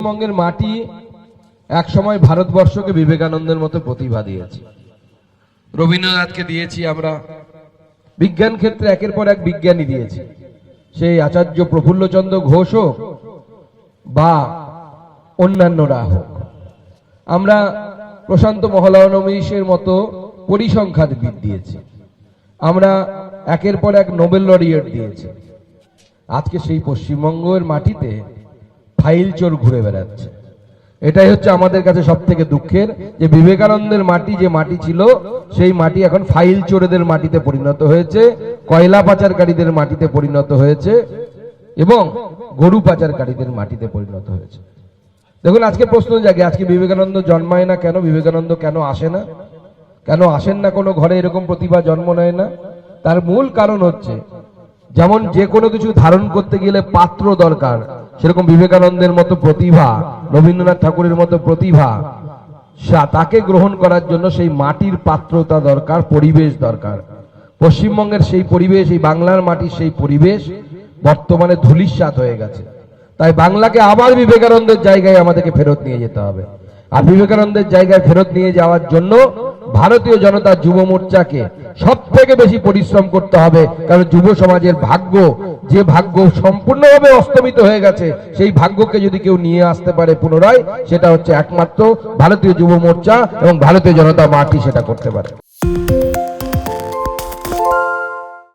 পশ্চিমবঙ্গের মাটি একসময় ভারতবর্ষকে বিবেকানন্দের মতো প্রতিভা দিয়েছে, রবীন্দ্রনাথকে দিয়েছি আমরা, বিজ্ঞান ক্ষেত্রে একের পর এক বিজ্ঞানী দিয়েছি, সেই আচার্য প্রফুল্লচন্দ্র ঘোষ হোক বা অন্যান্যরা হোক। আমরা প্রশান্ত মহলানবিশের মতো পরিসংখ্যানবিদ দিয়েছি, আমরা একের পর এক নোবেল লরিয়েট দিয়েছি। আজকে সেই পশ্চিমবঙ্গের মাটিতে ফাইল চোর ঘুরে বেড়াচ্ছে। এটাই হচ্ছে আমাদের কাছে সব থেকে দুঃখের, যে বিবেকানন্দের মাটি যে মাটি ছিল সেই মাটি এখন ফাইল চোরেদের মাটিতে পরিণত হয়েছে, কয়লা পাচারকারীদের মাটিতে পরিণত হয়েছে এবং গরু পাচারকারীদের মাটিতে পরিণত হয়েছে। দেখুন, আজকে প্রশ্ন জাগে, আজকে বিবেকানন্দ জন্মায় না কেন? বিবেকানন্দ কেন আসে না? কেন আসেন না? কোনো ঘরে এরকম প্রতিভা জন্ম নেয় না? তার মূল কারণ হচ্ছে, যেমন যে কোনো কিছু ধারণ করতে গেলে পাত্র দরকার, সেরকম বিবেকানন্দের মতো প্রতিভা, রবীন্দ্রনাথ ঠাকুরের মতো প্রতিভা, তাকে গ্রহণ করার জন্য সেই মাটির পাত্রতা দরকার, পরিবেশ দরকার। পশ্চিমবঙ্গের সেই পরিবেশ, এই বাংলার মাটির সেই পরিবেশ বর্তমানে ধূলিসাৎ হয়ে গেছে। তাই বাংলাকে আবার বিবেকানন্দের জায়গায় আমাদেরকে ফেরত নিয়ে যেতে হবে। আর বিবেকানন্দের জায়গায় ফেরত নিয়ে যাওয়ার জন্য ভারতীয় জনতা যুব মোর্চাকে সব থেকে বেশি পরিশ্রম করতে হবে। কারণ যুব সমাজের ভাগ্য, যে ভাগ্য সম্পূর্ণভাবে অস্তমিত হয়ে গেছে, সেই ভাগ্যকে যদি কেউ নিয়ে আসতে পারে পুনরায়, সেটা হচ্ছে একমাত্র ভারতীয় যুব মোর্চা এবং ভারতীয় জনতা পার্টি সেটা করতে পারে।